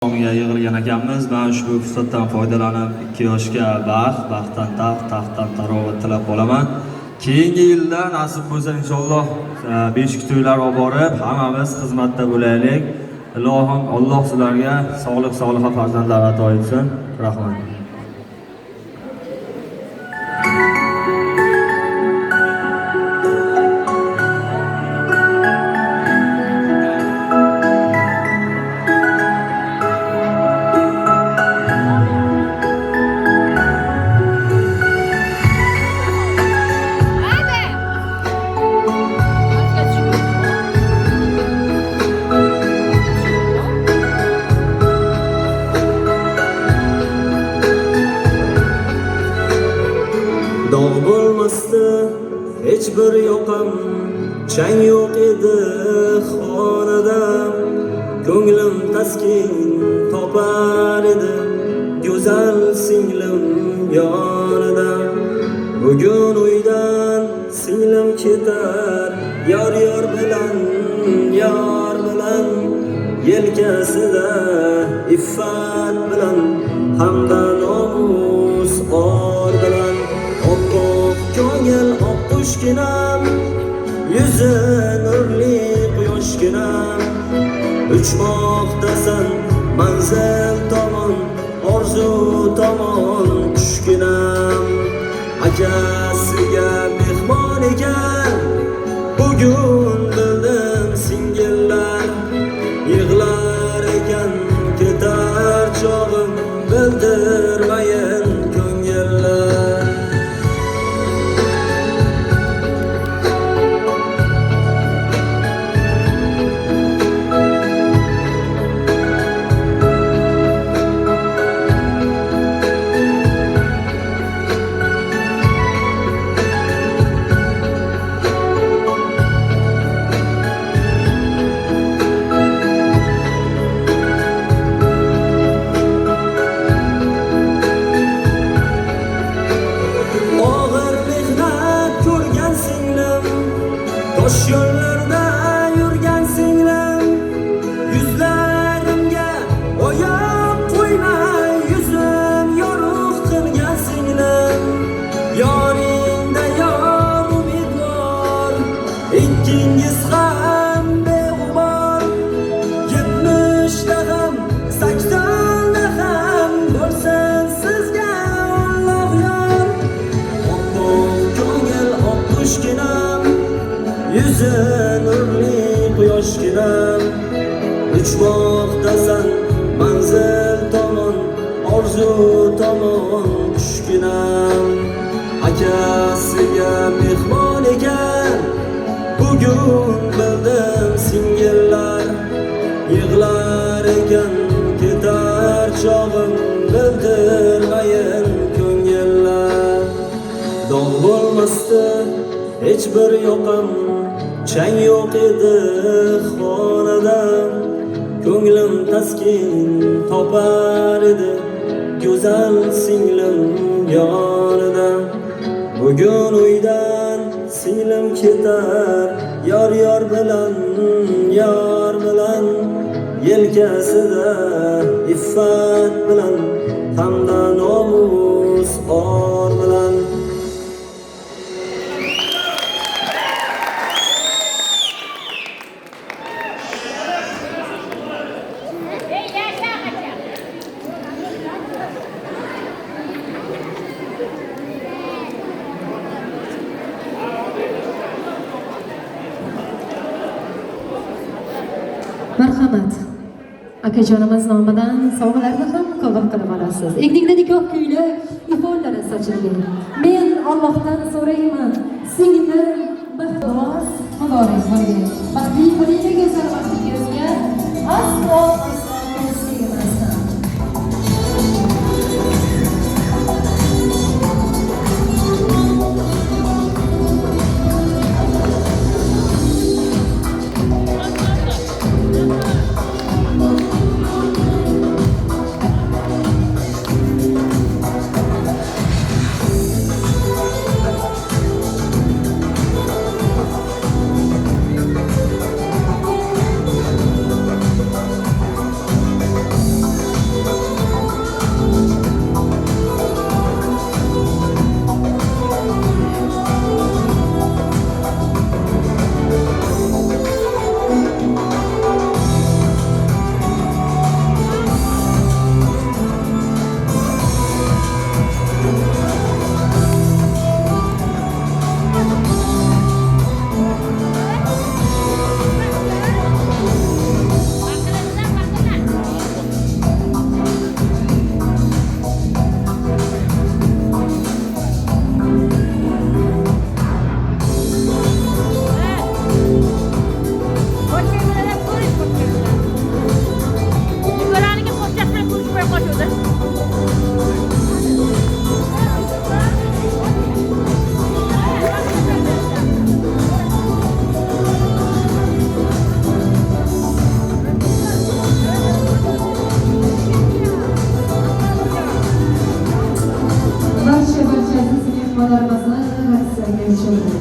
Yig'ilgan ekanmiz. Men ushbu fursatdan foydalanib 2 yoshga baxtdan taxtdan tarovat tilab qolaman. Keyingi yilda nasib bo'lsa inshaalloh beshik to'ylar olib borib, hammamiz xizmatda bo'laylik. Ilohim Alloh sizlarga sog'lik sog'liqli farzandlar ato etsin. Rahmat. Dog' bo'lmasdi hech bir yoqam, chang yo'q edi xonada. Ko'nglim taskin topar edi go'zal singlim yonida. Bugun uydan singlim ketar yor bilan yelkasida iffat bilan hamda nomus or bilan. Ko'ngil oqqushginam, yuzi nurli quyoshginam, uchmoqdasan manzil tomon, orzu tomon tushginam. Akasiga mehmon ekan, bugun bildim singillar, yig'lar ekan ketar chog'im, bildirmayin ko'ngillar. Tosh yo'llarda yurgan singlim, yuzlarimga o'yib qo'ymay yuzim yorug' qilgan singlim. Yoningda yor umidvor, ikkingiz ham beg'ubor. 70da ham 80da ham bo'lsin sizga Alloh yor. Oppoq ko'ngil oqqushginam, yuzi nurli quyoshginam, uchmoqdasan manzil tomon, orzu tomon tushginam. Akasiga mehmon ekan, bugun bildim singillar, yig'lar ekan ketar chog'im, bildirmayin ko'ngillar. Dog' bo'lmasdi hech bir yoqam, chang yo'q edi xonada. Ko'nglim taskin topar edi go'zal singlim yonida. Bugun uydan singlim ketar yor bilan yelkasida iffat bilan hamda nomus or bilan. Marhamat. Akajonimiz nomidan sovg'alarni ham qabul qilib olasiz. Egningda nikoh kuyli ifollari sochilgan. Men Allohdan so'rayman, singlim baxtlos muborak bo'lgin. Baxtli bo'ling, go'zal baxtingizga aslo tegmasdan. mehmonlarimizni sizlarga